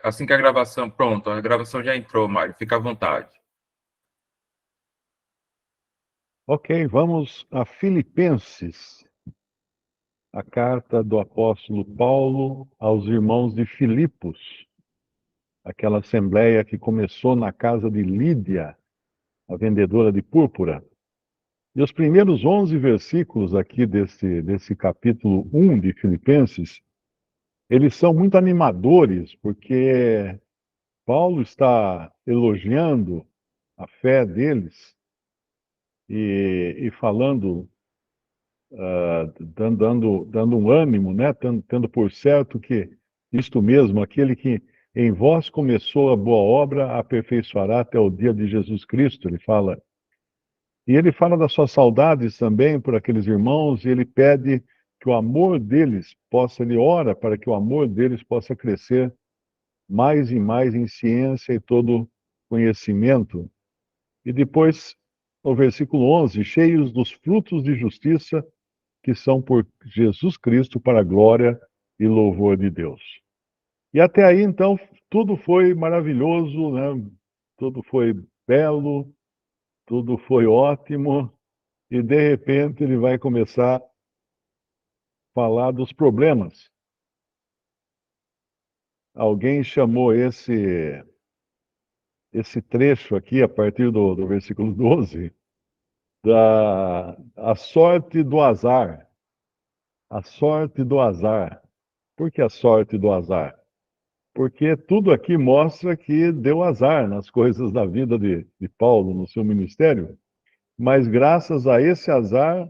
Assim que a gravação... Pronto, a gravação já entrou, Mário. Fica à vontade. Ok, vamos a Filipenses, a carta do apóstolo Paulo aos irmãos de Filipos, aquela assembleia que começou na casa de Lídia, a vendedora de púrpura. E os primeiros 11 versículos aqui desse capítulo 1 de Filipenses, eles são muito animadores, porque Paulo está elogiando a fé deles e falando, dando um ânimo, né? Tendo por certo que isto mesmo, aquele que em vós começou a boa obra, aperfeiçoará até o dia de Jesus Cristo, ele fala. E ele fala das suas saudades também por aqueles irmãos, e ele pede que o amor deles possa, ele ora para que o amor deles possa crescer mais e mais em ciência e todo conhecimento. E depois, no versículo 11, cheios dos frutos de justiça que são por Jesus Cristo para a glória e louvor de Deus. E até aí, então, tudo foi maravilhoso, né? Tudo foi belo, tudo foi ótimo, e de repente ele vai começar a falar dos problemas. Alguém chamou esse trecho aqui, a partir do versículo 12, a sorte do azar. A sorte do azar. Por que a sorte do azar? Porque tudo aqui mostra que deu azar nas coisas da vida de Paulo, no seu ministério, mas graças a esse azar,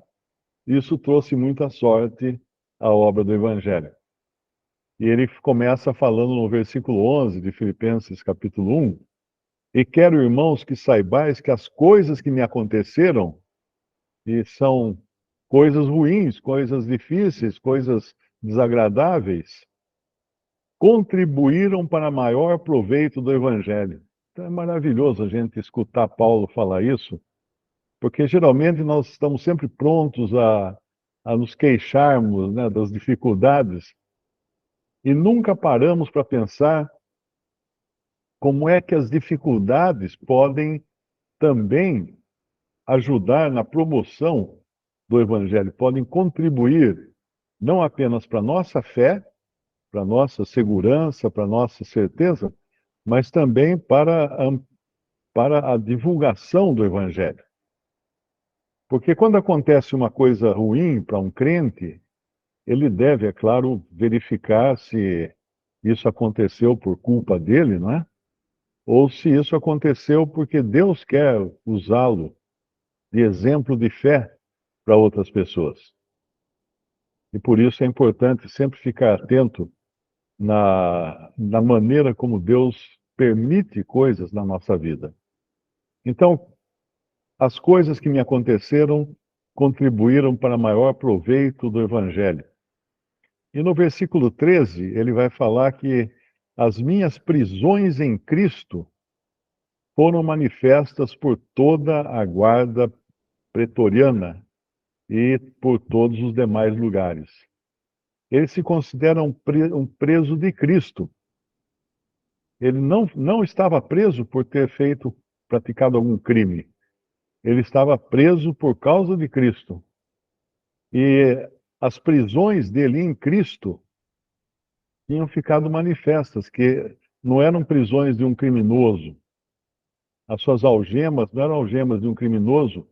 isso trouxe muita sorte à obra do Evangelho. E ele começa falando no versículo 11 de Filipenses capítulo 1, e quero, irmãos, que saibais que as coisas que me aconteceram, e são coisas ruins, coisas difíceis, coisas desagradáveis, contribuíram para maior proveito do Evangelho. Então é maravilhoso a gente escutar Paulo falar isso, porque geralmente nós estamos sempre prontos a nos queixarmos, né, das dificuldades e nunca paramos para pensar como é que as dificuldades podem também ajudar na promoção do Evangelho, podem contribuir não apenas para a nossa fé, para a nossa segurança, para a nossa certeza, mas também para a divulgação do Evangelho. Porque quando acontece uma coisa ruim para um crente, ele deve, é claro, verificar se isso aconteceu por culpa dele, não é? Ou se isso aconteceu porque Deus quer usá-lo de exemplo de fé para outras pessoas. E por isso é importante sempre ficar atento na maneira como Deus permite coisas na nossa vida. Então, as coisas que me aconteceram contribuíram para maior proveito do Evangelho. E no versículo 13, ele vai falar que as minhas prisões em Cristo foram manifestas por toda a guarda pretoriana e por todos os demais lugares. Ele se considera um preso de Cristo. Ele não estava preso por ter praticado algum crime. Ele estava preso por causa de Cristo. E as prisões dele em Cristo tinham ficado manifestas, que não eram prisões de um criminoso. As suas algemas não eram algemas de um criminoso.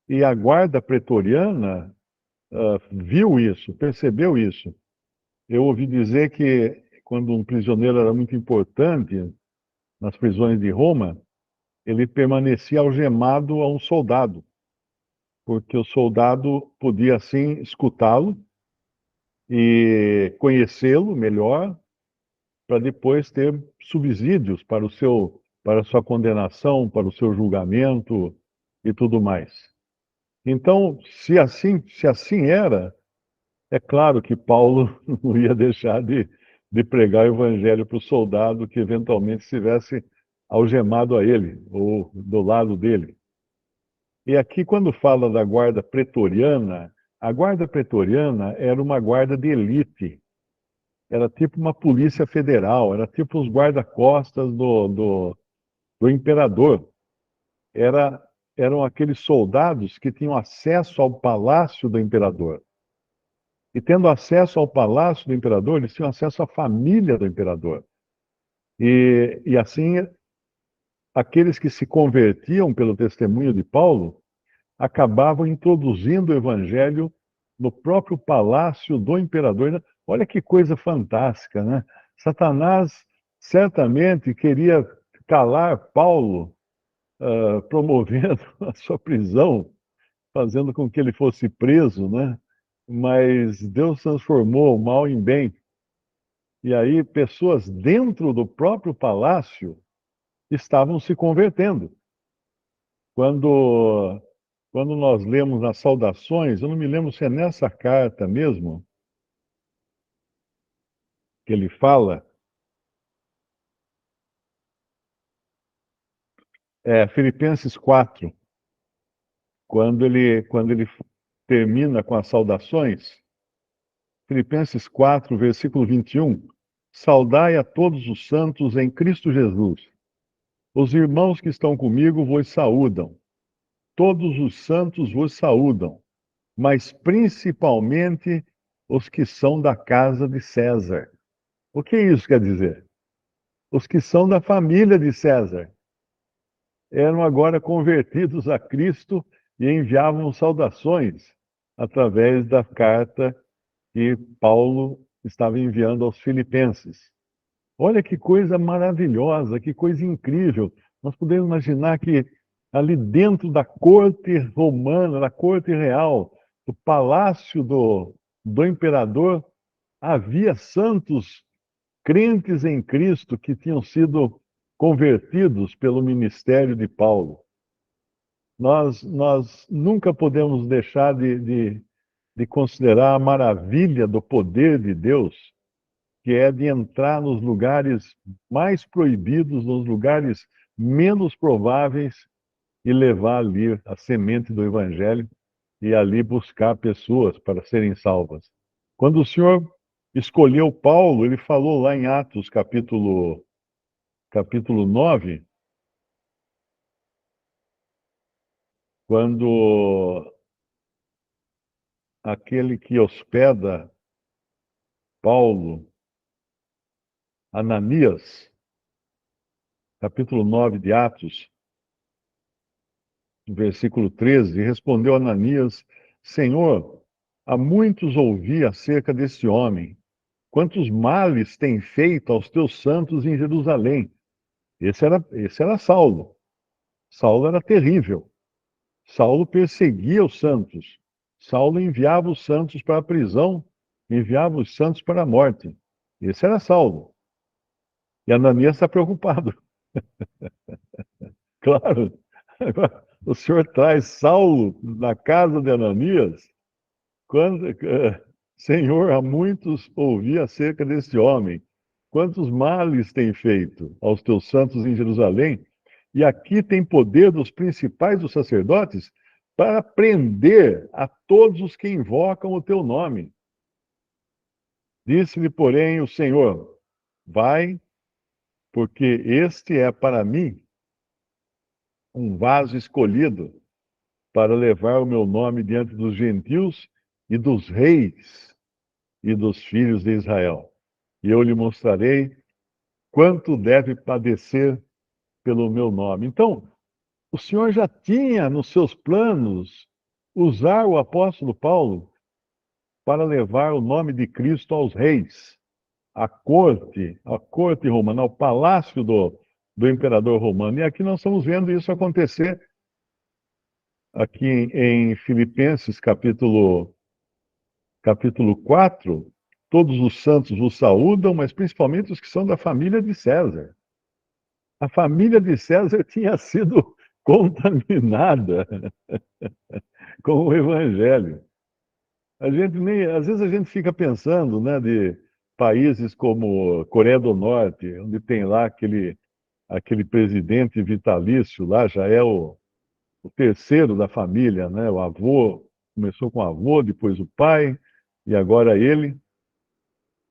E a guarda pretoriana viu isso, percebeu isso. Eu ouvi dizer que quando um prisioneiro era muito importante nas prisões de Roma, ele permanecia algemado a um soldado, porque o soldado podia assim escutá-lo e conhecê-lo melhor para depois ter subsídios para a sua condenação, para o seu julgamento e tudo mais. Então, se assim era, é claro que Paulo não ia deixar de pregar o evangelho para o soldado que eventualmente estivesse algemado a ele ou do lado dele. E aqui, quando fala da guarda pretoriana, a guarda pretoriana era uma guarda de elite. era tipo uma polícia federal, era tipo os guarda-costas do imperador. Era, eram aqueles soldados que tinham acesso ao palácio do imperador. E tendo acesso ao palácio do imperador, eles tinham acesso à família do imperador. E assim, aqueles que se convertiam pelo testemunho de Paulo acabavam introduzindo o evangelho no próprio palácio do imperador. Olha que coisa fantástica, né? Satanás certamente queria calar Paulo, promovendo a sua prisão, fazendo com que ele fosse preso, né? Mas Deus transformou o mal em bem. E aí pessoas dentro do próprio palácio estavam se convertendo. Quando, quando nós lemos as saudações, eu não me lembro se é nessa carta mesmo que ele fala, Filipenses 4, quando ele termina com as saudações, Filipenses 4, versículo 21, saudai a todos os santos em Cristo Jesus. Os irmãos que estão comigo vos saúdam. Todos os santos vos saúdam, mas principalmente os que são da casa de César. O que isso quer dizer? Os que são da família de César eram agora convertidos a Cristo e enviavam saudações através da carta que Paulo estava enviando aos filipenses. Olha que coisa maravilhosa, que coisa incrível. Nós podemos imaginar que ali dentro da corte romana, da corte real, do palácio do imperador, havia santos crentes em Cristo que tinham sido convertidos pelo ministério de Paulo. Nós nunca podemos deixar de considerar a maravilha do poder de Deus, que é de entrar nos lugares mais proibidos, nos lugares menos prováveis e levar ali a semente do Evangelho e ali buscar pessoas para serem salvas. Quando o Senhor escolheu Paulo, ele falou lá em Atos, capítulo 9, quando aquele que hospeda Paulo, Ananias, capítulo 9 de Atos, versículo 13, respondeu Ananias: Senhor, há muitos ouvi acerca desse homem, quantos males tem feito aos teus santos em Jerusalém. Esse era Saulo. Saulo era terrível. Saulo perseguia os santos. Saulo enviava os santos para a prisão, enviava os santos para a morte. Esse era Saulo. E Ananias está preocupado. Claro. Agora, o senhor traz Saulo na casa de Ananias. Senhor, há muitos ouvi acerca desse homem. Quantos males tem feito aos teus santos em Jerusalém? E aqui tem poder dos principais dos sacerdotes para prender a todos os que invocam o teu nome. Disse-lhe, porém, o Senhor: vai, porque este é para mim um vaso escolhido para levar o meu nome diante dos gentios e dos reis e dos filhos de Israel. E eu lhe mostrarei quanto deve padecer pelo meu nome. Então, o Senhor já tinha nos seus planos usar o apóstolo Paulo para levar o nome de Cristo aos reis, à corte romana, ao palácio do imperador romano. E aqui nós estamos vendo isso acontecer aqui em Filipenses, capítulo 4. Todos os santos os saúdam, mas principalmente os que são da família de César. A família de César tinha sido contaminada com o evangelho. Às vezes a gente fica pensando, né, de países como Coreia do Norte, onde tem lá aquele presidente vitalício lá, já é o terceiro da família, né? O avô começou com o avô, depois o pai e agora ele.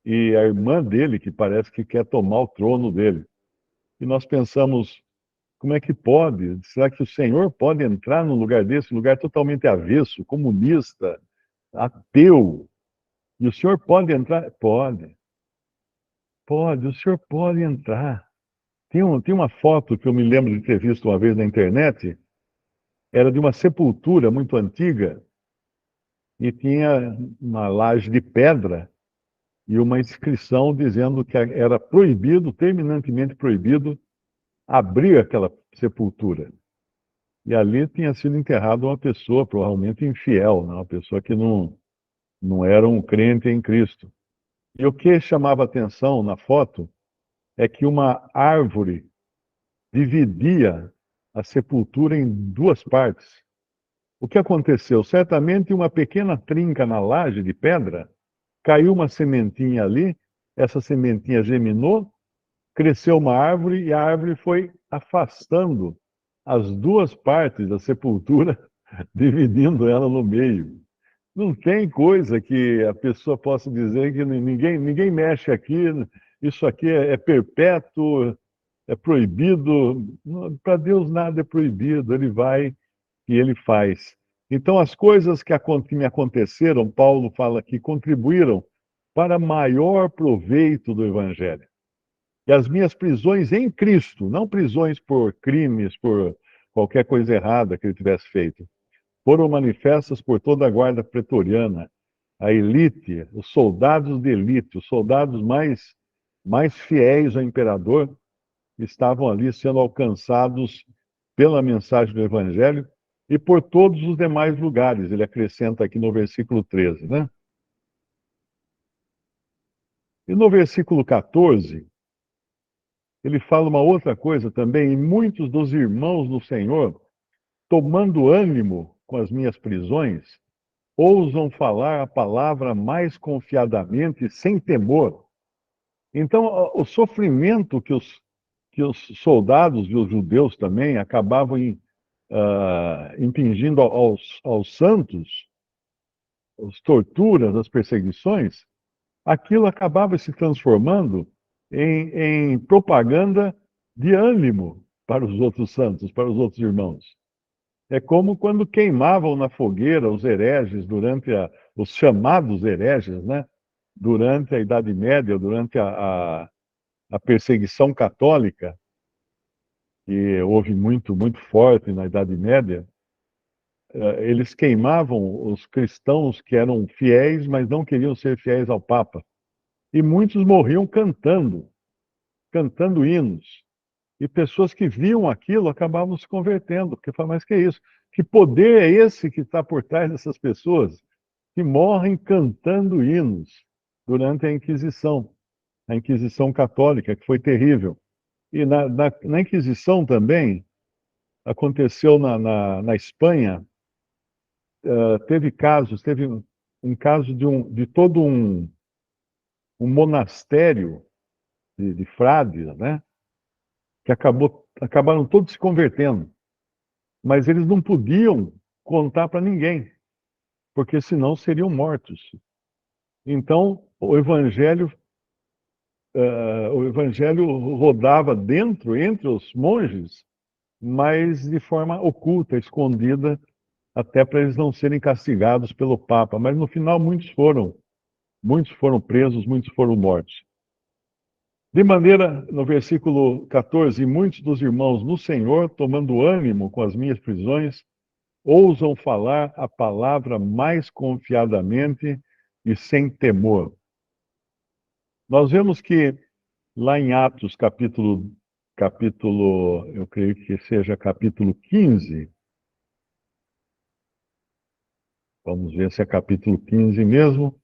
e a irmã dele, que parece que quer tomar o trono dele. E nós pensamos, como é que pode? Será que o Senhor pode entrar num lugar desse, um lugar totalmente avesso, comunista, ateu? E o Senhor pode entrar? Pode, pode, o Senhor pode entrar. Tem uma foto que eu me lembro de ter visto uma vez na internet, era de uma sepultura muito antiga, e tinha uma laje de pedra e uma inscrição dizendo que era proibido, terminantemente proibido, abrir aquela sepultura. E ali tinha sido enterrada uma pessoa provavelmente infiel, né? Uma pessoa que não era um crente em Cristo. E o que chamava atenção na foto é que uma árvore dividia a sepultura em duas partes. O que aconteceu? Certamente uma pequena trinca na laje de pedra, caiu uma sementinha ali, essa sementinha germinou, cresceu uma árvore e a árvore foi afastando as duas partes da sepultura, dividindo ela no meio. Não tem coisa que a pessoa possa dizer que ninguém mexe aqui, isso aqui é perpétuo, é proibido. Para Deus nada é proibido, ele vai e ele faz. Então, as coisas que me aconteceram, Paulo fala que contribuíram para maior proveito do Evangelho. E as minhas prisões em Cristo, não prisões por crimes, por qualquer coisa errada que ele tivesse feito, foram manifestas por toda a guarda pretoriana, a elite, os soldados de elite, os soldados mais fiéis ao imperador, estavam ali sendo alcançados pela mensagem do Evangelho e por todos os demais lugares. Ele acrescenta aqui no versículo 13, né? E no versículo 14, ele fala uma outra coisa também, e muitos dos irmãos do Senhor, tomando ânimo com as minhas prisões, ousam falar a palavra mais confiadamente, sem temor. Então, o sofrimento que os soldados e os judeus também acabavam impingindo aos santos, as torturas, as perseguições, aquilo acabava se transformando em propaganda de ânimo para os outros santos, para os outros irmãos. É como quando queimavam na fogueira os hereges os chamados hereges, né? Durante a Idade Média, durante a perseguição católica, que houve muito forte na Idade Média, eles queimavam os cristãos que eram fiéis, mas não queriam ser fiéis ao Papa. E muitos morriam cantando hinos. E pessoas que viam aquilo acabavam se convertendo, porque falavam, mas que é isso? Que poder é esse que está por trás dessas pessoas que morrem cantando hinos durante a Inquisição Católica, que foi terrível. E na Inquisição também, aconteceu na Espanha, teve um caso de todo um monastério de frades, né? Que acabaram todos se convertendo. Mas eles não podiam contar para ninguém, porque senão seriam mortos. Então, o evangelho rodava entre os monges, mas de forma oculta, escondida, até para eles não serem castigados pelo Papa. Mas no final muitos foram presos, muitos foram mortos. De maneira, no versículo 14, muitos dos irmãos no Senhor, tomando ânimo com as minhas prisões, ousam falar a palavra mais confiadamente e sem temor. Nós vemos que lá em Atos, eu creio que seja capítulo 15, vamos ver se é capítulo 15 mesmo.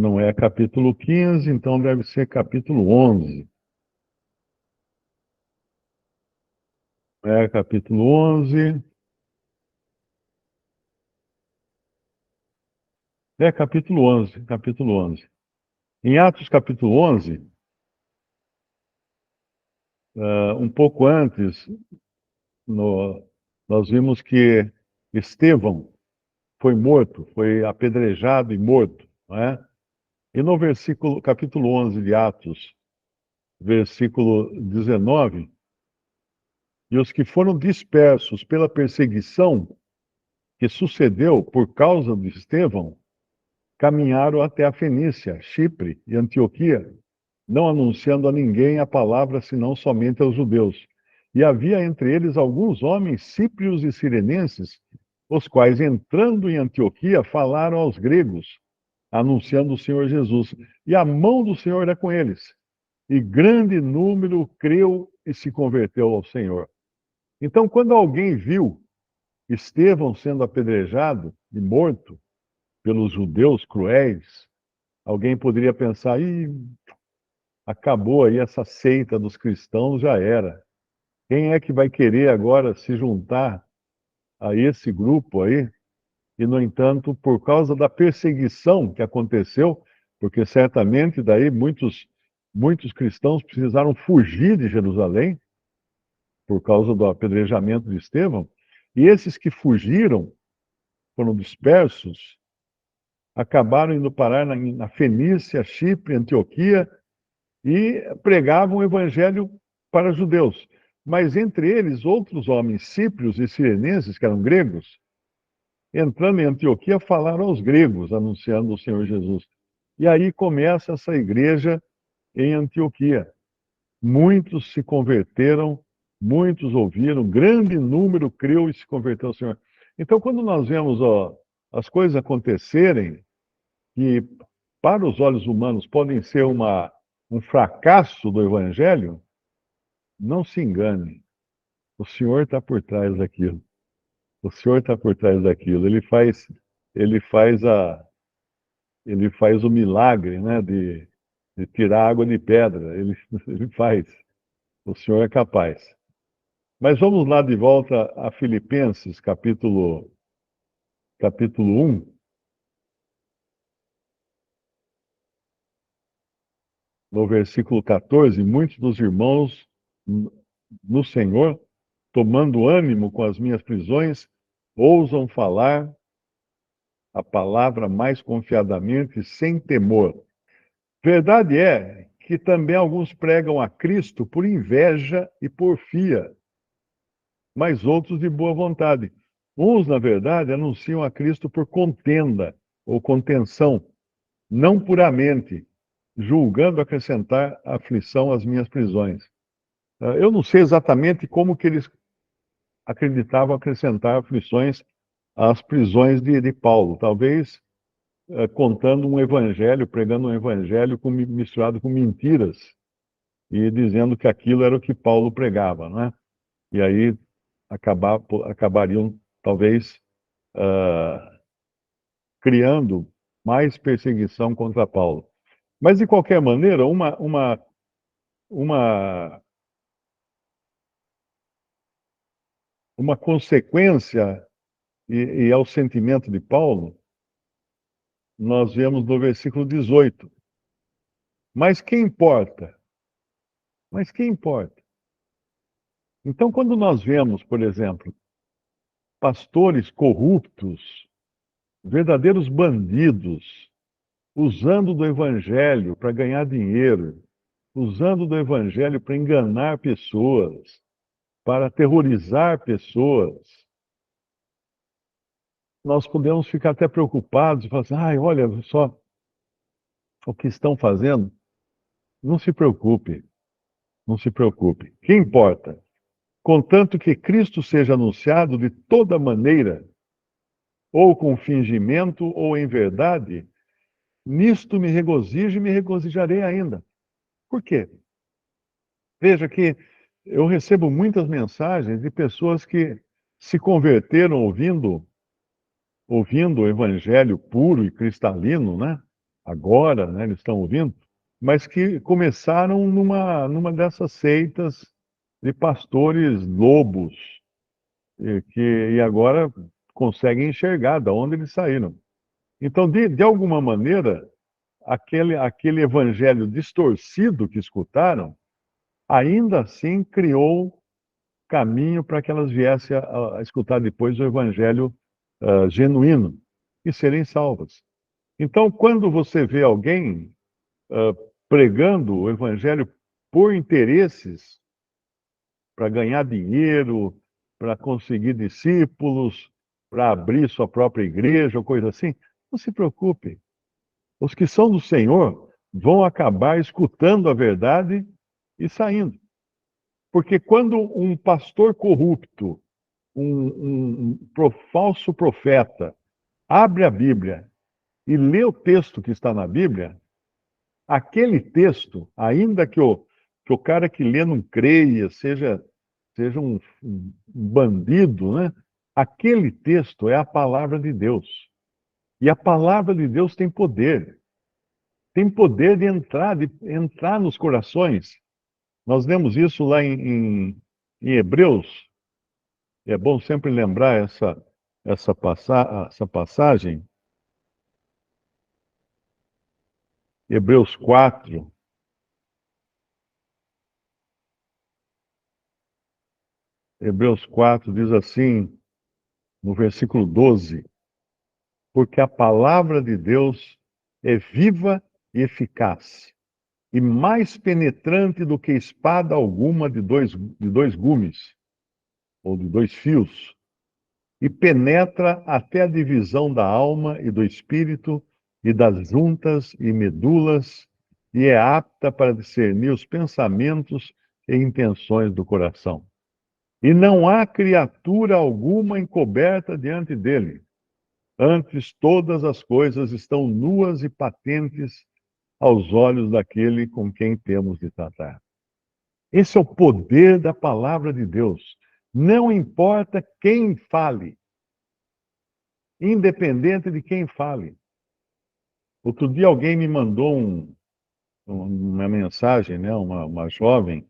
Não é capítulo 15, então deve ser capítulo 11. É capítulo 11. É capítulo 11, capítulo 11. Em Atos capítulo 11, um pouco antes, nós vimos que Estevão foi morto, foi apedrejado e morto, não é? E no capítulo 11 de Atos, versículo 19, e os que foram dispersos pela perseguição que sucedeu por causa de Estevão, caminharam até a Fenícia, Chipre e Antioquia, não anunciando a ninguém a palavra senão somente aos judeus. E havia entre eles alguns homens cíprios e sirenenses, os quais, entrando em Antioquia, falaram aos gregos, anunciando o Senhor Jesus. E a mão do Senhor era com eles. E grande número creu e se converteu ao Senhor. Então, quando alguém viu Estevão sendo apedrejado e morto pelos judeus cruéis, alguém poderia pensar: ih, acabou aí essa seita dos cristãos, já era. Quem é que vai querer agora se juntar a esse grupo aí? E, no entanto, por causa da perseguição que aconteceu, porque certamente daí muitos cristãos precisaram fugir de Jerusalém por causa do apedrejamento de Estevão, e esses que fugiram, foram dispersos, acabaram indo parar na Fenícia, Chipre, Antioquia, e pregavam o evangelho para judeus. Mas entre eles, outros homens cíprios e sirenenses, que eram gregos, entrando em Antioquia, falaram aos gregos, anunciando o Senhor Jesus. E aí começa essa igreja em Antioquia. Muitos se converteram, muitos ouviram, grande número creu e se converteu ao Senhor. Então, quando nós vemos as coisas acontecerem, que para os olhos humanos podem ser um fracasso do Evangelho, não se engane. O Senhor está por trás daquilo. O Senhor está por trás daquilo. Ele faz ele faz o milagre, né, de tirar água de pedra. Ele faz. O Senhor é capaz. Mas vamos lá de volta a Filipenses, capítulo 1, no versículo 14. Muitos dos irmãos no Senhor, tomando ânimo com as minhas prisões, ousam falar a palavra mais confiadamente, sem temor. Verdade é que também alguns pregam a Cristo por inveja e porfia, mas outros de boa vontade. Uns, na verdade, anunciam a Cristo por contenda ou contenção, não puramente, julgando acrescentar aflição às minhas prisões. Eu não sei exatamente como que eles acreditavam acrescentar aflições às prisões de Paulo. Talvez contando um evangelho, pregando um evangelho misturado com mentiras e dizendo que aquilo era o que Paulo pregava, né? E aí acabariam, talvez, criando mais perseguição contra Paulo. Mas, de qualquer maneira, uma, uma consequência e ao sentimento de Paulo, nós vemos no versículo 18. Mas quem importa? Mas quem importa? Então, quando nós vemos, por exemplo, pastores corruptos, verdadeiros bandidos, usando do evangelho para ganhar dinheiro, usando do evangelho para enganar pessoas, para aterrorizar pessoas, nós podemos ficar até preocupados e falar assim: ai, olha só o que estão fazendo. Não se preocupe, não se preocupe. O que importa? Contanto que Cristo seja anunciado de toda maneira, ou com fingimento ou em verdade, nisto me regozijo e me regozijarei ainda. Por quê? Veja que eu recebo muitas mensagens de pessoas que se converteram ouvindo o evangelho puro e cristalino, né? Agora, né, eles estão ouvindo, mas que começaram numa dessas seitas de pastores lobos, e agora conseguem enxergar de onde eles saíram. Então, de alguma maneira, aquele evangelho distorcido que escutaram, ainda assim criou caminho para que elas viessem a escutar depois o evangelho genuíno. e serem salvas. Então, quando você vê alguém pregando o evangelho por interesses, para ganhar dinheiro, para conseguir discípulos, para abrir sua própria igreja ou coisa assim, não se preocupe. Os que são do Senhor vão acabar escutando a verdade e saindo. Porque quando um pastor corrupto, falso profeta, abre a Bíblia e lê o texto que está na Bíblia, aquele texto, ainda que o cara que lê não creia, seja um bandido, né? Aquele texto é a palavra de Deus. E a palavra de Deus tem poder. Tem poder de entrar nos corações. Nós lemos isso lá em Hebreus. É bom sempre lembrar essa passagem. Hebreus 4. Hebreus 4 diz assim, no versículo 12: porque a palavra de Deus é viva e eficaz, e mais penetrante do que espada alguma de dois gumes, ou de dois fios, e penetra até a divisão da alma e do espírito, e das juntas e medulas, e é apta para discernir os pensamentos e intenções do coração. E não há criatura alguma encoberta diante dele. Antes, todas as coisas estão nuas e patentes aos olhos daquele com quem temos de tratar. Esse é o poder da palavra de Deus. Não importa quem fale, independente de quem fale. Outro dia alguém me mandou uma mensagem, né? Uma jovem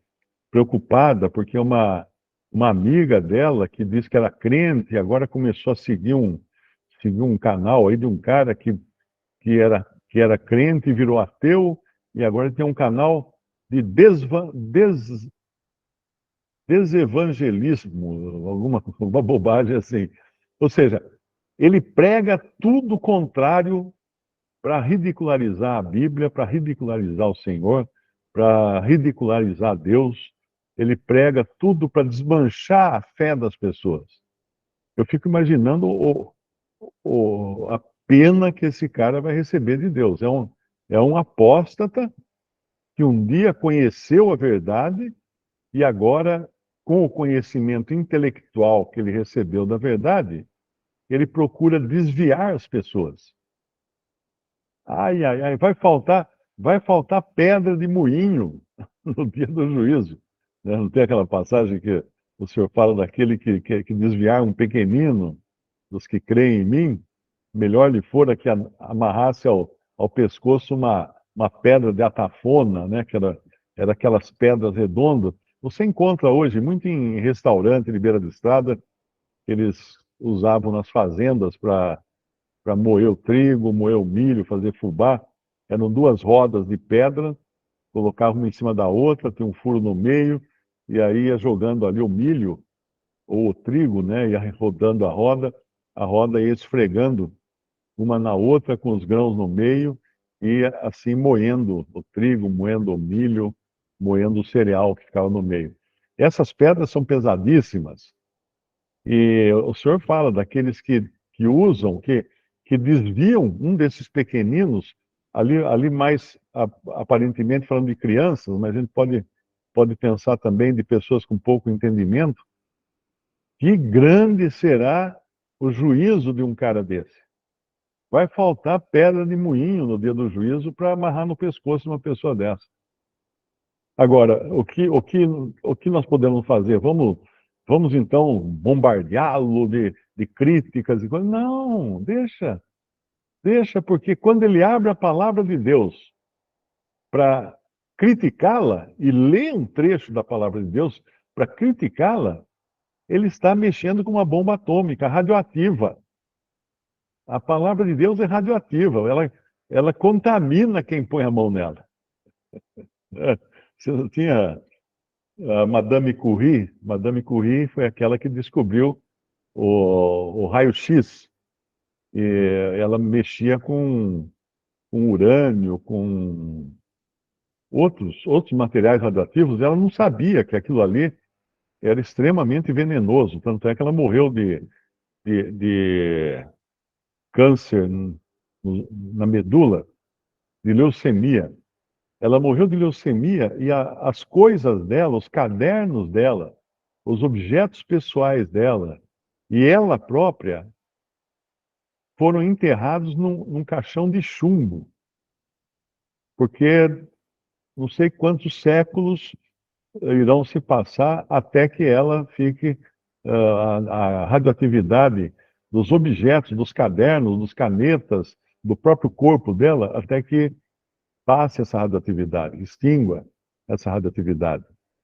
preocupada porque uma amiga dela que disse que era crente e agora começou a seguir um canal aí de um cara que era crente e virou ateu, e agora tem um canal de desevangelismo, uma bobagem assim. Ou seja, ele prega tudo contrário para ridicularizar a Bíblia, para ridicularizar o Senhor, para ridicularizar Deus. Ele prega tudo para desmanchar a fé das pessoas. Eu fico imaginando a pena que esse cara vai receber de Deus. É um apóstata que um dia conheceu a verdade e agora, com o conhecimento intelectual que ele recebeu da verdade, ele procura desviar as pessoas. Ai, ai, ai, vai faltar pedra de moinho no dia do juízo. Né? Não tem aquela passagem que o Senhor fala daquele que desviar um pequenino dos que creem em mim? Melhor lhe fora que amarrasse ao pescoço uma pedra de atafona, né? Que era aquelas pedras redondas. Você encontra hoje muito em restaurante de beira de estrada, que eles usavam nas fazendas para moer o trigo, moer o milho, fazer fubá. Eram duas rodas de pedra, colocavam uma em cima da outra, tinha um furo no meio, e aí ia jogando ali o milho ou o trigo, né? Ia rodando a roda ia esfregando uma na outra com os grãos no meio e assim moendo o trigo, moendo o milho, moendo o cereal que ficava no meio. Essas pedras são pesadíssimas e o senhor fala daqueles que usam, que desviam um desses pequeninos, ali mais aparentemente falando de crianças, mas a gente pode pensar também de pessoas com pouco entendimento. Que grande será o juízo de um cara desse? Vai faltar pedra de moinho no dia do juízo para amarrar no pescoço de uma pessoa dessa. Agora, o que nós podemos fazer? Vamos então bombardeá-lo de críticas e coisas? Não, deixa, porque quando ele abre a palavra de Deus para criticá-la e lê um trecho da palavra de Deus para criticá-la, ele está mexendo com uma bomba atômica radioativa. A palavra de Deus é radioativa, ela contamina quem põe a mão nela. Você não tinha a Madame Curie? Madame Curie foi aquela que descobriu o raio-x. ela mexia com urânio, com outros materiais radioativos. Ela não sabia que aquilo ali era extremamente venenoso. Tanto é que ela morreu de câncer na medula, de leucemia. Ela morreu de leucemia e as coisas dela, os cadernos dela, os objetos pessoais dela e ela própria foram enterrados num caixão de chumbo, porque não sei quantos séculos irão se passar até que ela fique, a radioatividade dos objetos, dos cadernos, dos canetas, do próprio corpo dela, até que passe essa radioatividade, extingua essa radioatividade.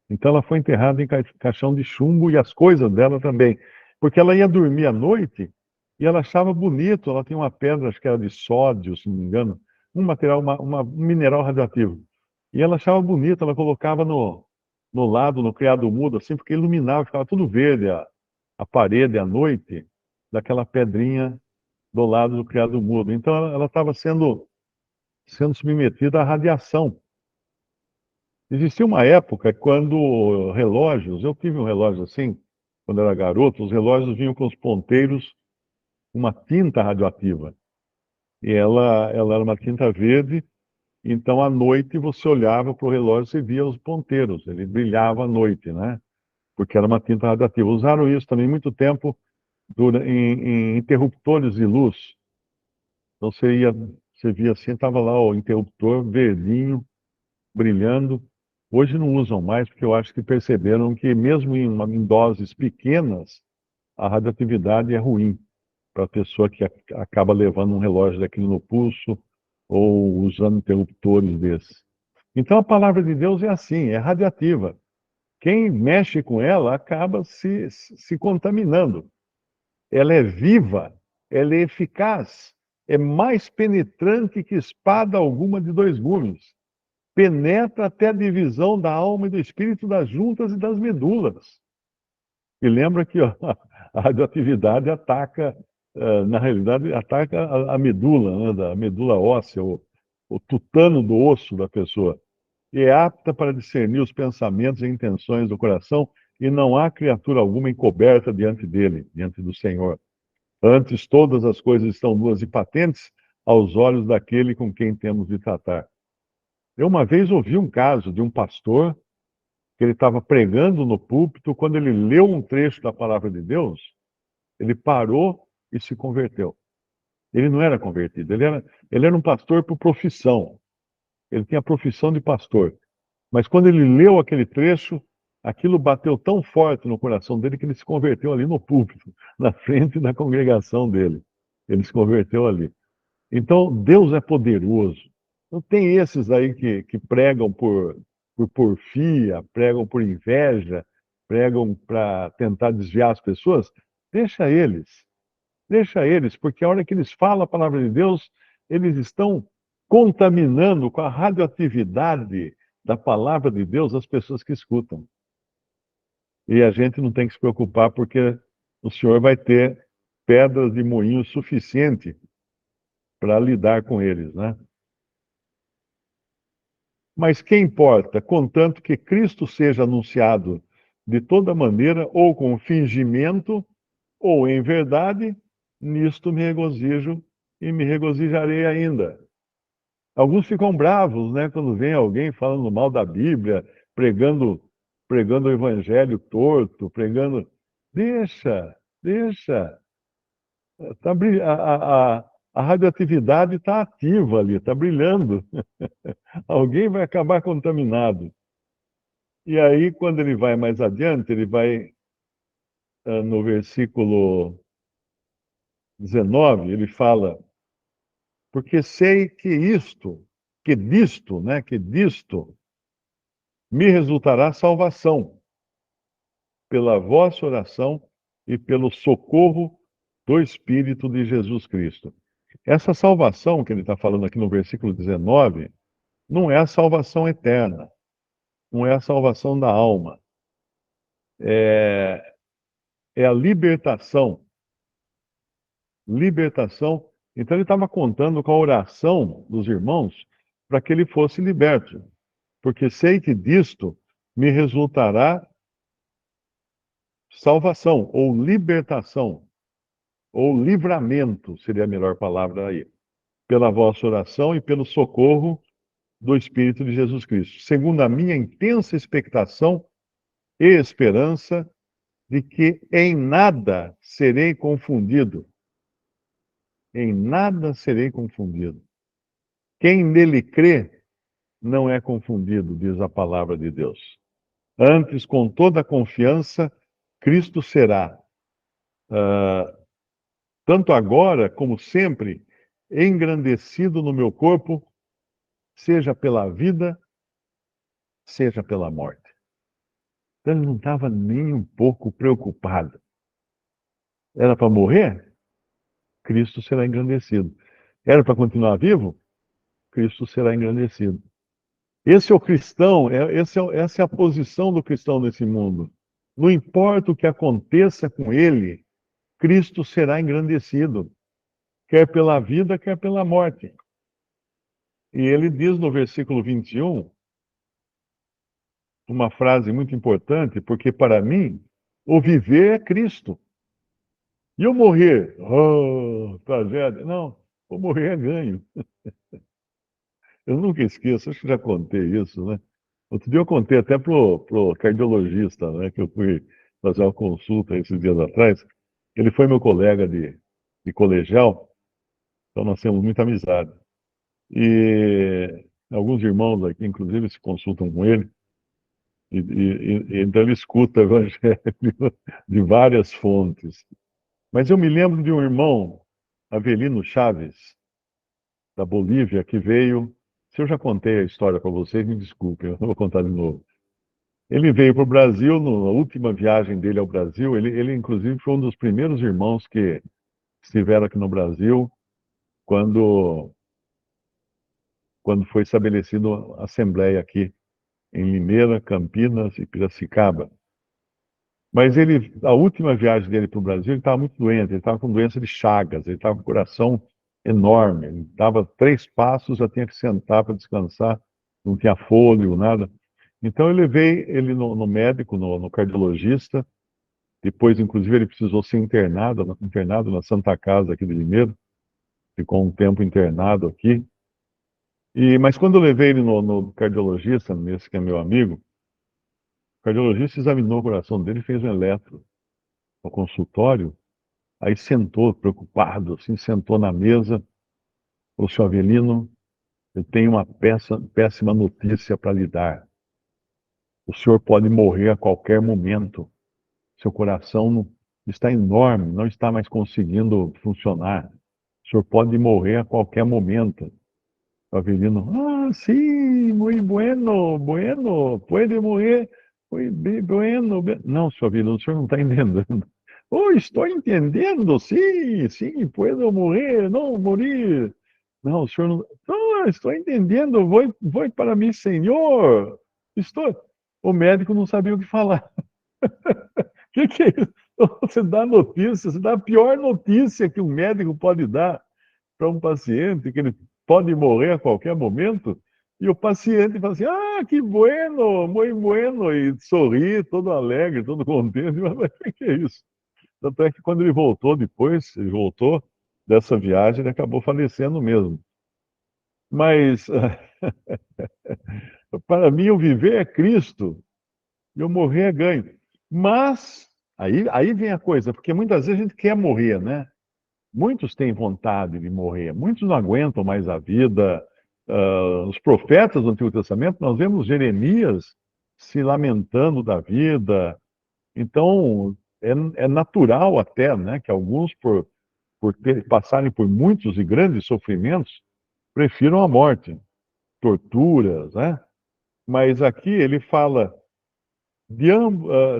Então ela foi enterrada em caixão de chumbo e as coisas dela também, porque ela ia dormir à noite e ela achava bonito, ela tinha uma pedra, acho que era de sódio, se não me engano, um material, um mineral radioativo. E ela achava bonito, ela colocava no lado, no criado mudo, assim, porque iluminava, ficava tudo verde a parede à noite, daquela pedrinha do lado do criado mudo. Então ela estava sendo submetida à radiação. Existia uma época quando relógios, eu tive um relógio assim, quando era garoto, os relógios vinham com os ponteiros, uma tinta radioativa. E ela era uma tinta verde, então à noite você olhava para o relógio e via os ponteiros, ele brilhava à noite, né? Porque era uma tinta radioativa. Usaram isso também muito tempo em interruptores de luz. Então você via assim, estava lá o interruptor verdinho, brilhando. Hoje não usam mais, porque eu acho que perceberam que mesmo em doses pequenas, a radioatividade é ruim para a pessoa que acaba levando um relógio daquele no pulso ou usando interruptores desses. Então a palavra de Deus é assim, é radioativa. Quem mexe com ela acaba se contaminando. Ela é viva, ela é eficaz, é mais penetrante que espada alguma de dois gumes. Penetra até a divisão da alma e do espírito, das juntas e das medulas. E lembra que ó, a radioatividade ataca, na realidade, ataca a medula, né, da medula óssea, o tutano do osso da pessoa. E é apta para discernir os pensamentos e intenções do coração, e não há criatura alguma encoberta diante dele, diante do Senhor. Antes, todas as coisas estão nuas e patentes aos olhos daquele com quem temos de tratar. Eu uma vez ouvi um caso de um pastor que ele estava pregando no púlpito, quando ele leu um trecho da palavra de Deus, ele parou e se converteu. Ele não era convertido, ele era um pastor por profissão. Ele tinha a profissão de pastor. Mas quando ele leu aquele trecho, aquilo bateu tão forte no coração dele que ele se converteu ali no púlpito, na frente da congregação dele. Ele se converteu ali. Então, Deus é poderoso. Não tem esses aí que pregam por porfia, pregam por inveja, pregam para tentar desviar as pessoas. Deixa eles. Deixa eles, porque a hora que eles falam a palavra de Deus, eles estão contaminando com a radioatividade da palavra de Deus as pessoas que escutam. E a gente não tem que se preocupar, porque o Senhor vai ter pedras de moinho suficiente para lidar com eles, né? Mas que importa, contanto que Cristo seja anunciado de toda maneira, ou com fingimento, ou em verdade, nisto me regozijo e me regozijarei ainda. Alguns ficam bravos, né, quando vem alguém falando mal da Bíblia, pregando, pregando o evangelho torto, pregando. Deixa, deixa. Tá, a radioatividade está ativa ali, está brilhando. Alguém vai acabar contaminado. E aí, quando ele vai mais adiante, ele vai no versículo 19, ele fala: porque sei que disto me resultará salvação, pela vossa oração e pelo socorro do Espírito de Jesus Cristo. Essa salvação que ele está falando aqui no versículo 19, não é a salvação eterna, não é a salvação da alma, é a libertação libertação. Então ele estava contando com a oração dos irmãos para que ele fosse liberto. Porque sei que disto me resultará salvação, ou libertação, ou livramento, seria a melhor palavra aí, pela vossa oração e pelo socorro do Espírito de Jesus Cristo, segundo a minha intensa expectação e esperança de que em nada serei confundido. Em nada serei confundido. Quem nele crê não é confundido, diz a palavra de Deus. Antes, com toda a confiança, Cristo será, tanto agora como sempre, engrandecido no meu corpo, seja pela vida, seja pela morte. Então, ele não estava nem um pouco preocupado. Era para morrer? Cristo será engrandecido. Era para continuar vivo? Cristo será engrandecido. Esse é o cristão, essa é a posição do cristão nesse mundo. Não importa o que aconteça com ele, Cristo será engrandecido, quer pela vida, quer pela morte. E ele diz no versículo 21, uma frase muito importante, porque para mim, o viver é Cristo. E o morrer? Oh, tragédia. Não, o morrer é ganho. Eu nunca esqueço, acho que já contei isso, né? Outro dia eu contei até pro cardiologista, né? Que eu fui fazer uma consulta esses dias atrás. Ele foi meu colega de colegial, então nós temos muita amizade. E alguns irmãos aqui, inclusive, se consultam com ele. Então ele escuta o evangelho de várias fontes. Mas eu me lembro de um irmão, Avelino Chaves, da Bolívia, que veio. Se eu já contei a história para vocês, me desculpem, eu não vou contar de novo. Ele veio para o Brasil, na última viagem dele ao Brasil, ele inclusive foi um dos primeiros irmãos que estiveram aqui no Brasil quando, quando foi estabelecida a Assembleia aqui em Limeira, Campinas e Piracicaba. Mas ele, a última viagem dele para o Brasil, ele estava muito doente, ele estava com doença de Chagas, ele estava com o coração enorme, ele dava 3 passos, já tinha que sentar para descansar, não tinha fôlego, nada. Então eu levei ele no médico, no cardiologista, depois inclusive ele precisou ser internado na Santa Casa aqui de Limeira, ficou um tempo internado aqui. Mas quando eu levei ele no cardiologista, nesse que é meu amigo, o cardiologista examinou o coração dele e fez um eletro no consultório. Aí sentou, preocupado, assim, sentou na mesa. Falou, senhor Avelino, eu tenho uma péssima notícia para lhe dar. O senhor pode morrer a qualquer momento. Seu coração está enorme, não está mais conseguindo funcionar. O senhor pode morrer a qualquer momento. O Avelino, sim, muito bueno, pode morrer, muito bueno. Não, senhor Avelino, o senhor não está entendendo. Oh, estou entendendo, sim, puedo morrer, não morir. Não, o senhor não. Não, estou entendendo, vou para mim, senhor. Estou. O médico não sabia o que falar. O que é isso? Você dá notícia, você dá a pior notícia que um médico pode dar para um paciente, que ele pode morrer a qualquer momento, e o paciente fala assim, que bueno, muito bueno, e sorri, todo alegre, todo contente. Mas o que é isso? Tanto é que quando ele voltou depois, ele voltou dessa viagem, ele acabou falecendo mesmo. Mas, para mim, o viver é Cristo e o morrer é ganho. Mas, aí vem a coisa, porque muitas vezes a gente quer morrer, né? Muitos têm vontade de morrer, muitos não aguentam mais a vida. Os profetas do Antigo Testamento, nós vemos Jeremias se lamentando da vida. Então, é natural até, né, que alguns, passarem por muitos e grandes sofrimentos, prefiram a morte, torturas, né? Mas aqui ele fala,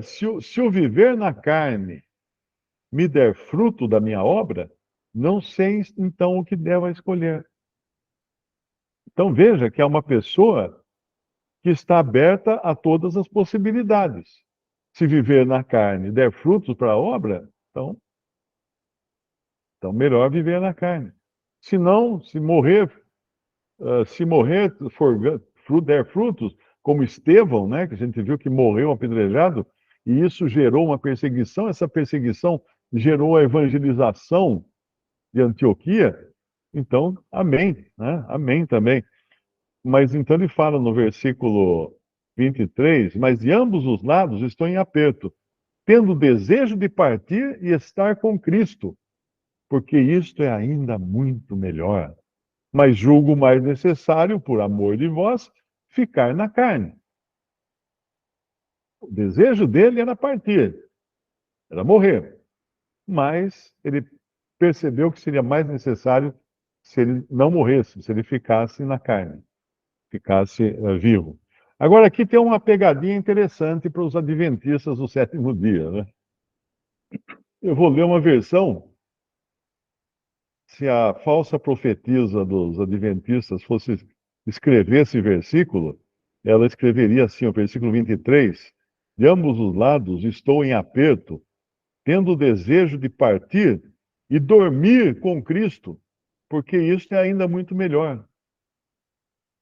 se o viver na carne me der fruto da minha obra, não sei então o que devo escolher. Então veja que é uma pessoa que está aberta a todas as possibilidades. Se viver na carne der frutos para a obra, então Então, melhor viver na carne. Se não, se morrer der frutos, como Estevão, né, que a gente viu que morreu apedrejado, e isso gerou uma perseguição, essa perseguição gerou a evangelização de Antioquia, então, amém, né? Amém também. Mas então ele fala no versículo 23, mas de ambos os lados estou em aperto, tendo desejo de partir e estar com Cristo, porque isto é ainda muito melhor. Mas julgo mais necessário, por amor de vós, ficar na carne. O desejo dele era partir, era morrer. Mas ele percebeu que seria mais necessário se ele não morresse, se ele ficasse na carne, ficasse vivo. Agora, aqui tem uma pegadinha interessante para os adventistas do sétimo dia, né? Eu vou ler uma versão. Se a falsa profetisa dos adventistas fosse escrever esse versículo, ela escreveria assim, o versículo 23: de ambos os lados estou em aperto, tendo o desejo de partir e dormir com Cristo, porque isto é ainda muito melhor.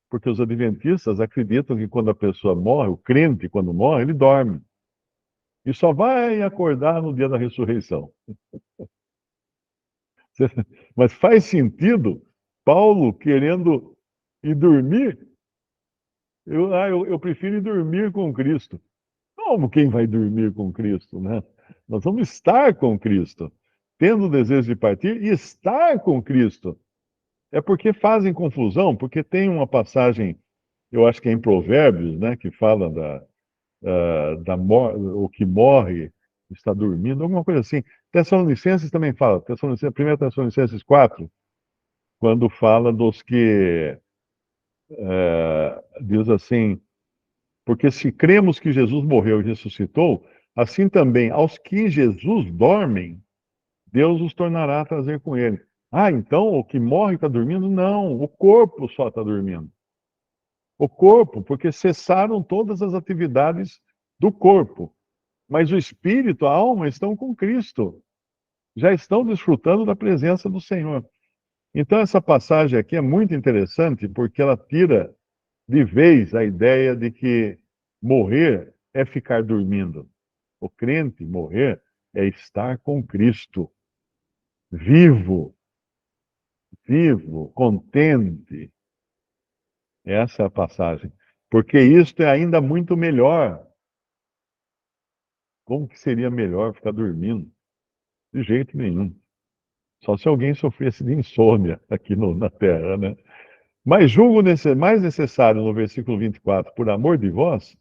Porque os adventistas acreditam que quando a pessoa morre, o crente, quando morre, ele dorme. E só vai acordar no dia da ressurreição. Mas faz sentido Paulo querendo ir dormir? Eu prefiro ir dormir com Cristo. Como quem vai dormir com Cristo, né? Nós vamos estar com Cristo. Tendo o desejo de partir e estar com Cristo. É porque fazem confusão, porque tem uma passagem, eu acho que é em Provérbios, né, que fala o que morre está dormindo, alguma coisa assim. Tessalonicenses também fala, 1 Tessalonicenses 4, quando fala dos que, diz assim, porque se cremos que Jesus morreu e ressuscitou, assim também aos que em Jesus dormem, Deus os tornará a trazer com ele. Ah, então o que morre está dormindo? Não, o corpo só está dormindo. O corpo, porque cessaram todas as atividades do corpo. Mas o espírito, a alma estão com Cristo. Já estão desfrutando da presença do Senhor. Então, essa passagem aqui é muito interessante porque ela tira de vez a ideia de que morrer é ficar dormindo. O crente morrer é estar com Cristo, vivo, vivo, contente. Essa é a passagem. Porque isto é ainda muito melhor. Como que seria melhor ficar dormindo? De jeito nenhum. Só se alguém sofresse de insônia aqui na Terra, né? Mas julgo mais necessário, no versículo 24, por amor de vós,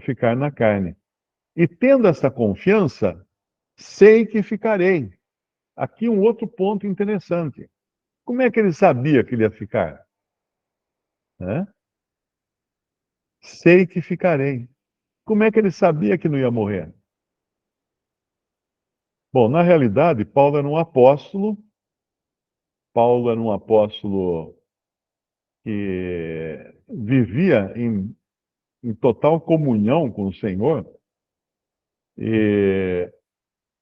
ficar na carne. E tendo esta confiança, sei que ficarei. Aqui um outro ponto interessante. Como é que ele sabia que ele ia ficar? Né? Sei que ficarei. Como é que ele sabia que não ia morrer? Bom, na realidade, Paulo era um apóstolo. Paulo era um apóstolo que vivia em total comunhão com o Senhor. E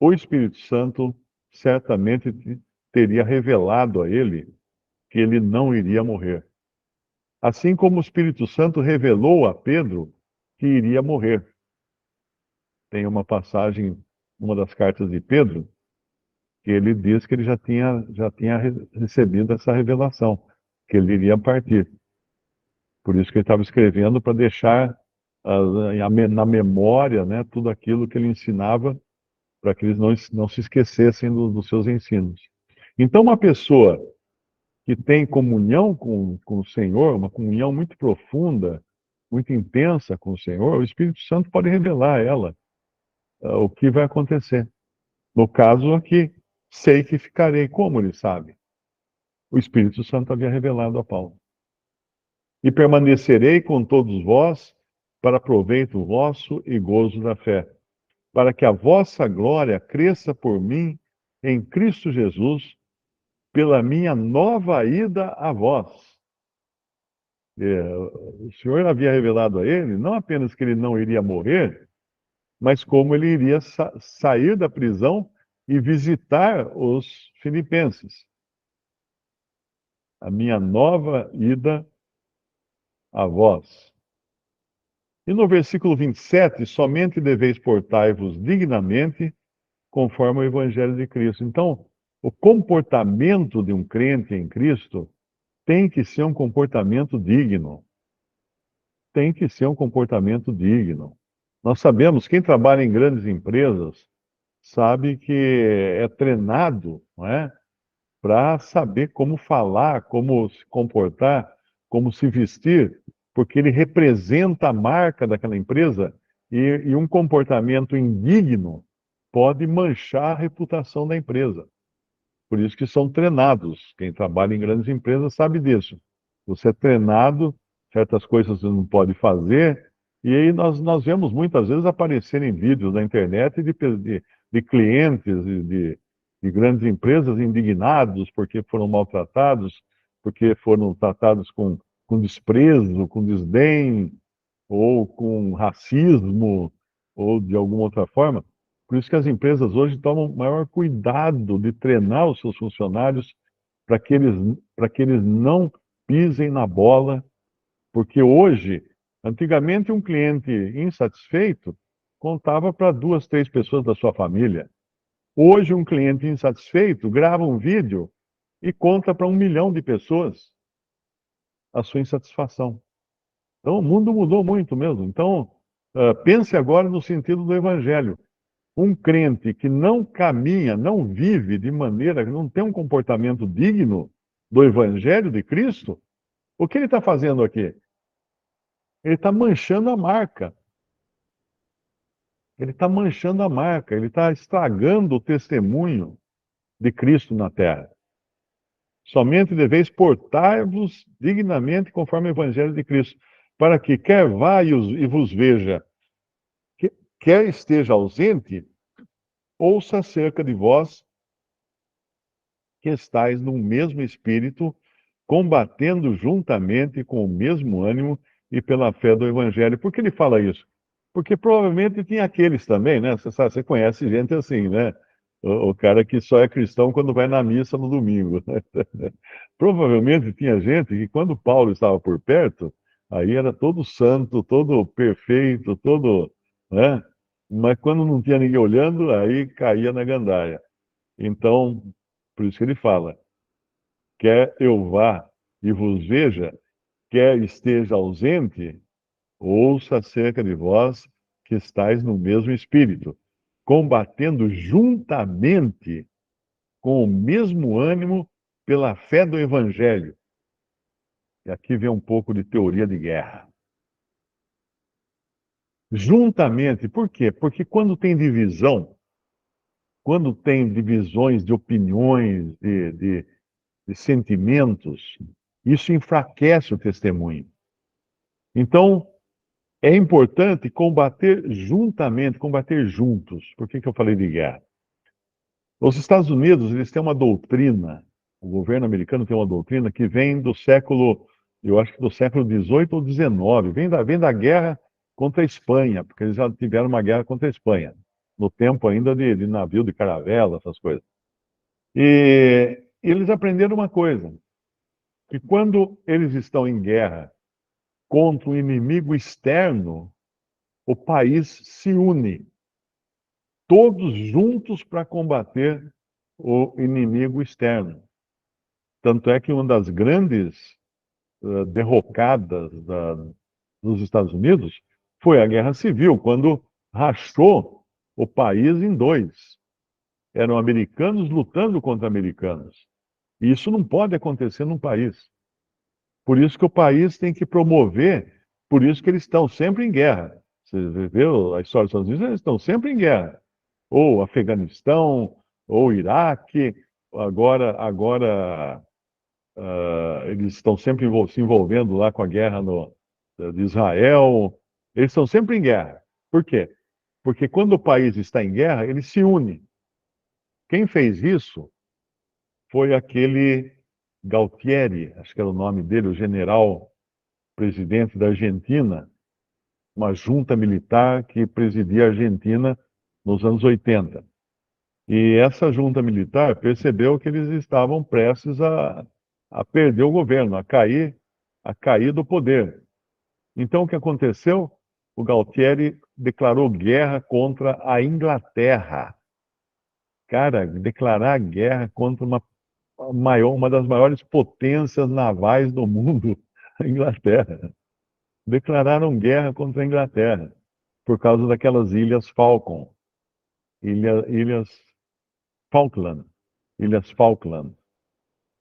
o Espírito Santo certamente teria revelado a ele que ele não iria morrer. Assim como o Espírito Santo revelou a Pedro que iria morrer. Tem uma passagem, uma das cartas de Pedro, que ele diz que ele já tinha recebido essa revelação, que ele iria partir. Por isso que ele estava escrevendo para deixar na memória, né, tudo aquilo que ele ensinava, para que eles não se esquecessem dos seus ensinos. Então, uma pessoa que tem comunhão com o Senhor, uma comunhão muito profunda, muito intensa com o Senhor, o Espírito Santo pode revelar a ela o que vai acontecer. No caso aqui, sei que ficarei. Como ele sabe? O Espírito Santo havia revelado a Paulo. E permanecerei com todos vós para proveito vosso e gozo da fé, para que a vossa glória cresça por mim em Cristo Jesus, pela minha nova ida a vós. O Senhor havia revelado a ele não apenas que ele não iria morrer, mas como ele iria sair da prisão e visitar os filipenses. A minha nova ida a vós. E no versículo 27, somente deveis portar-vos dignamente conforme o Evangelho de Cristo. Então, o comportamento de um crente em Cristo tem que ser um comportamento digno. Tem que ser um comportamento digno. Nós sabemos, quem trabalha em grandes empresas sabe que é treinado, não é? Para saber como falar, como se comportar, como se vestir, porque ele representa a marca daquela empresa e um comportamento indigno pode manchar a reputação da empresa. Por isso que são treinados. Quem trabalha em grandes empresas sabe disso. Você é treinado, certas coisas você não pode fazer, e aí nós vemos muitas vezes aparecerem vídeos na internet de clientes de grandes empresas indignados porque foram maltratados, porque foram tratados com desprezo, com desdém, ou com racismo, ou de alguma outra forma. Por isso que as empresas hoje tomam maior cuidado de treinar os seus funcionários para que eles não pisem na bola, porque hoje, antigamente, um cliente insatisfeito contava para duas, três pessoas da sua família. Hoje, um cliente insatisfeito grava um vídeo e conta para 1 milhão de pessoas a sua insatisfação. Então, o mundo mudou muito mesmo. Então, pense agora no sentido do Evangelho. Um crente que não caminha, não vive de maneira, não tem um comportamento digno do Evangelho de Cristo, o que ele está fazendo aqui? Ele está manchando a marca. Ele está manchando a marca, ele está estragando o testemunho de Cristo na terra. Somente deveis portar-vos dignamente conforme o Evangelho de Cristo, para que quer vá e vos veja, quer esteja ausente, ouça acerca de vós que estáis no mesmo espírito, combatendo juntamente com o mesmo ânimo e pela fé do Evangelho. Por que ele fala isso? Porque provavelmente tinha aqueles também, né? Você sabe, você conhece gente assim, né? O cara que só é cristão quando vai na missa no domingo. Provavelmente tinha gente que quando Paulo estava por perto, aí era todo santo, todo perfeito, todo, né? Mas quando não tinha ninguém olhando, aí caía na gandaia. Então, por isso que ele fala: quer eu vá e vos veja, quer esteja ausente, ouça acerca de vós que estáis no mesmo espírito, combatendo juntamente com o mesmo ânimo pela fé do Evangelho. E aqui vem um pouco de teoria de guerra. Juntamente, por quê? Porque quando tem divisão, quando tem divisões de opiniões, de sentimentos, isso enfraquece o testemunho. Então, é importante combater juntamente, combater juntos. Por que eu falei de guerra? Os Estados Unidos, eles têm uma doutrina, o governo americano tem uma doutrina que vem do século, eu acho que do século XVIII ou XIX, vem da guerra contra a Espanha, porque eles já tiveram uma guerra contra a Espanha, no tempo ainda de navio de caravela, essas coisas. E eles aprenderam uma coisa, que quando eles estão em guerra contra um inimigo externo, o país se une, todos juntos para combater o inimigo externo. Tanto é que uma das grandes derrocadas dos Estados Unidos foi a Guerra Civil, quando rachou o país em dois. Eram americanos lutando contra americanos. E isso não pode acontecer num país. Por isso que o país tem que promover, por isso que eles estão sempre em guerra. Você vê a história dos Estados Unidos, eles estão sempre em guerra. Ou Afeganistão, ou Iraque, agora eles estão sempre se envolvendo lá com a guerra de Israel. Eles estão sempre em guerra. Por quê? Porque quando o país está em guerra, ele se une. Quem fez isso foi aquele Galtieri, acho que era o nome dele, o general presidente da Argentina, uma junta militar que presidia a Argentina nos anos 80. E essa junta militar percebeu que eles estavam prestes a perder o governo, a cair do poder. Então, o que aconteceu? O Galtieri declarou guerra contra a Inglaterra. Cara, declarar guerra contra uma das maiores potências navais do mundo, a Inglaterra. Declararam guerra contra a Inglaterra por causa daquelas ilhas Falcon, ilhas Falkland, ilhas Falkland,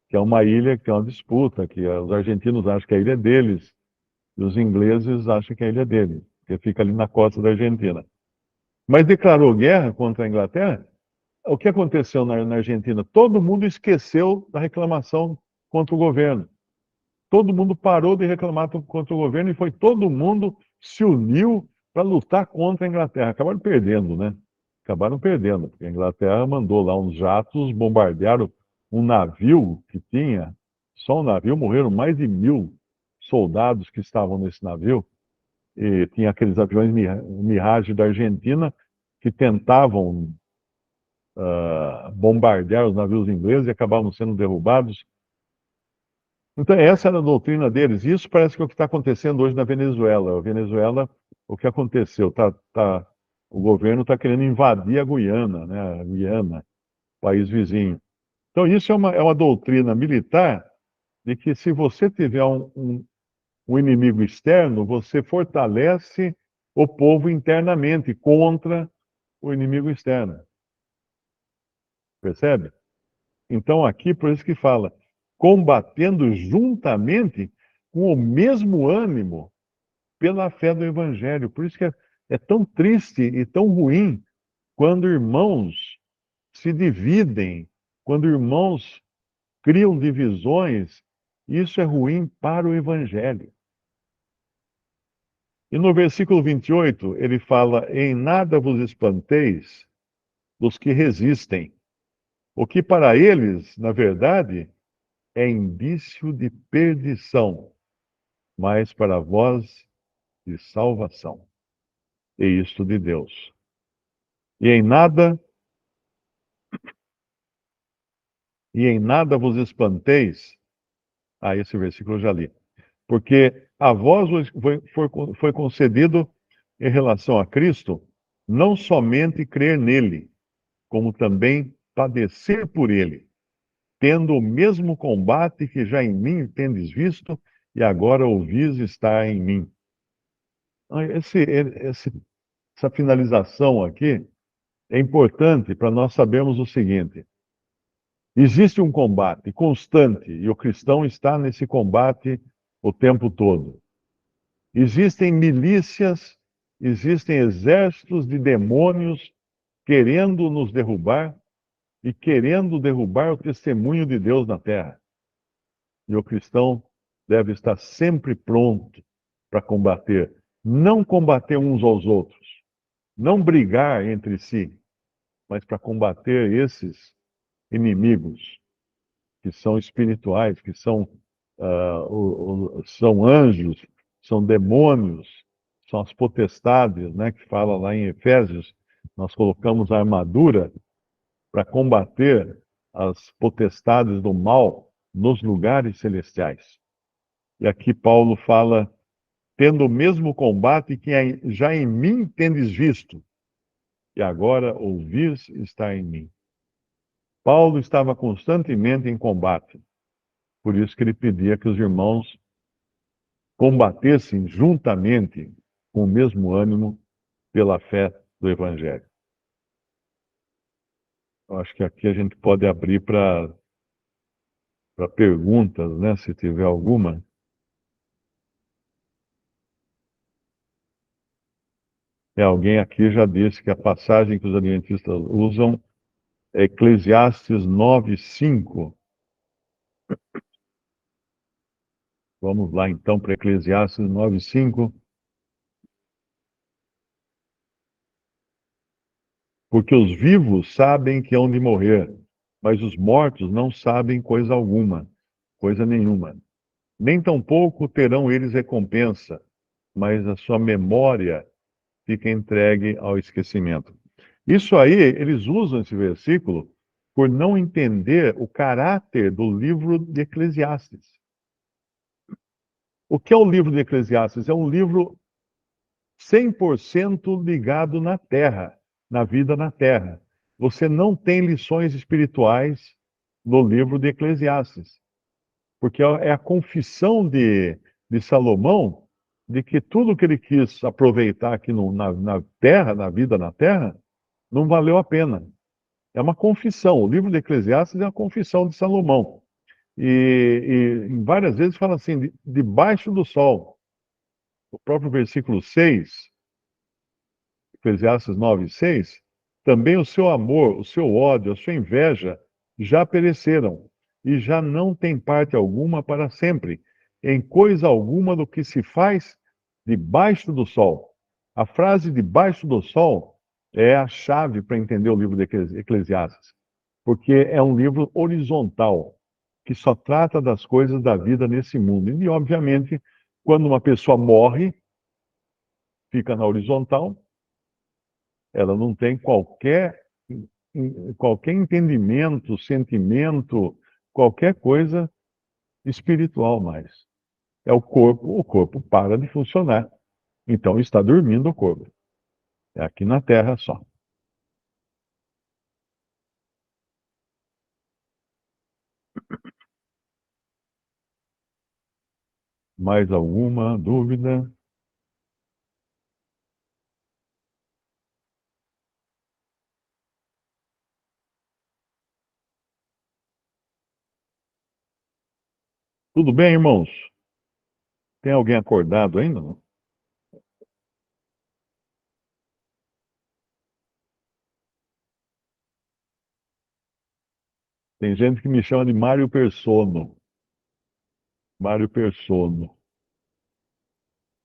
que é uma ilha que tem uma disputa, que os argentinos acham que a ilha é deles e os ingleses acham que a ilha é deles, que fica ali na costa da Argentina. Mas declarou guerra contra a Inglaterra. O que aconteceu na Argentina? Todo mundo esqueceu da reclamação contra o governo. Todo mundo parou de reclamar contra o governo e foi todo mundo se uniu para lutar contra a Inglaterra. Acabaram perdendo, né? Acabaram perdendo, porque a Inglaterra mandou lá uns jatos, bombardearam um navio que tinha, só um navio, morreram mais de 1.000 soldados que estavam nesse navio, e tinha aqueles aviões Mirage da Argentina que tentavam bombardear os navios ingleses e acabavam sendo derrubados. Então, essa era a doutrina deles. Isso parece que é o que está acontecendo hoje na Venezuela. A Venezuela, o que aconteceu? O governo está querendo invadir a Guiana, né? A Guiana, país vizinho. Então, isso é uma doutrina militar de que se você tiver um inimigo externo, você fortalece o povo internamente contra o inimigo externo. Percebe? Então, aqui, por isso que fala, combatendo juntamente com o mesmo ânimo pela fé do Evangelho. Por isso que é tão triste e tão ruim quando irmãos se dividem, quando irmãos criam divisões. Isso é ruim para o Evangelho. E no versículo 28, ele fala: Em nada vos espanteis dos que resistem, o que para eles, na verdade, é indício de perdição, mas para vós de salvação. E isto de Deus. E em nada vos espanteis. Esse versículo eu já li. Porque a vós foi concedido em relação a Cristo, não somente crer nele, como também padecer por ele, tendo o mesmo combate que já em mim tendes visto, e agora ouvis estar em mim. Essa finalização aqui é importante para nós sabermos o seguinte: existe um combate constante e o cristão está nesse combate o tempo todo. Existem milícias, existem exércitos de demônios querendo nos derrubar e querendo derrubar o testemunho de Deus na terra. E o cristão deve estar sempre pronto para combater, não combater uns aos outros, não brigar entre si, mas para combater esses inimigos que são espirituais, que são anjos, são demônios, são as potestades, né, que fala lá em Efésios. Nós colocamos a armadura para combater as potestades do mal nos lugares celestiais. E aqui Paulo fala, tendo o mesmo combate que já em mim tendes visto, e agora ouvis está em mim. Paulo estava constantemente em combate. Por isso que ele pedia que os irmãos combatessem juntamente, com o mesmo ânimo, pela fé do Evangelho. Eu acho que aqui a gente pode abrir para perguntas, né, se tiver alguma. Alguém aqui já disse que a passagem que os adventistas usam é Eclesiastes 9:5. Vamos lá então para Eclesiastes 9:5. Porque os vivos sabem que hão de morrer, mas os mortos não sabem coisa alguma, coisa nenhuma. Nem tampouco terão eles recompensa, mas a sua memória fica entregue ao esquecimento. Isso aí, eles usam esse versículo por não entender o caráter do livro de Eclesiastes. O que é o livro de Eclesiastes? É um livro 100% ligado na terra, na vida na terra. Você não tem lições espirituais no livro de Eclesiastes, porque é a confissão de Salomão de que tudo que ele quis aproveitar aqui na terra, na vida na terra, não valeu a pena. É uma confissão. O livro de Eclesiastes é uma confissão de Salomão. E várias vezes fala assim, debaixo do sol. O próprio versículo 6, Eclesiastes 9:6, também o seu amor, o seu ódio, a sua inveja já pereceram e já não tem parte alguma para sempre, em coisa alguma do que se faz debaixo do sol. A frase debaixo do sol é a chave para entender o livro de Eclesiastes, porque é um livro horizontal, que só trata das coisas da vida nesse mundo. E, obviamente, quando uma pessoa morre, fica na horizontal, ela não tem qualquer entendimento, sentimento, qualquer coisa espiritual mais. É o corpo para de funcionar. Então está dormindo o corpo. É aqui na Terra só. Mais alguma dúvida? Tudo bem, irmãos? Tem alguém acordado ainda? Não? Tem gente que me chama de Mário Persona. Mário Persona.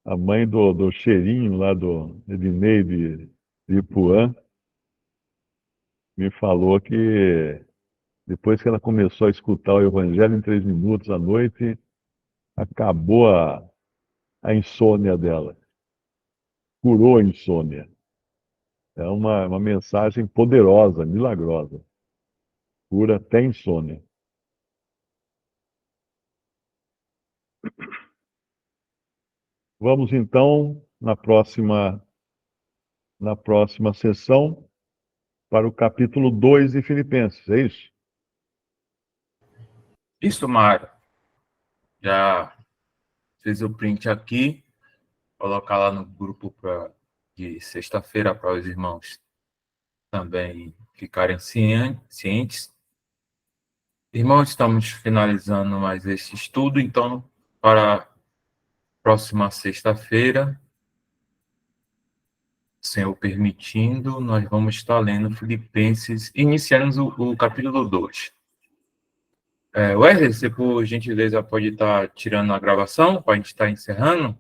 A mãe do cheirinho lá do Ednei de Ipuã me falou que depois que ela começou a escutar o Evangelho em 3 minutos à noite, acabou a insônia dela, curou a insônia. É uma mensagem poderosa, milagrosa, cura até insônia. Vamos então na próxima sessão para o capítulo 2 de Filipenses, é isso? Isso, Mário. Já fiz o print aqui, colocar lá no grupo de sexta-feira para os irmãos também ficarem cientes. Irmãos, estamos finalizando mais esse estudo, então, para a próxima sexta-feira, Senhor permitindo, nós vamos estar lendo Filipenses, iniciamos o capítulo 2. Wesley, você, por gentileza, pode estar tirando a gravação para a gente estar encerrando?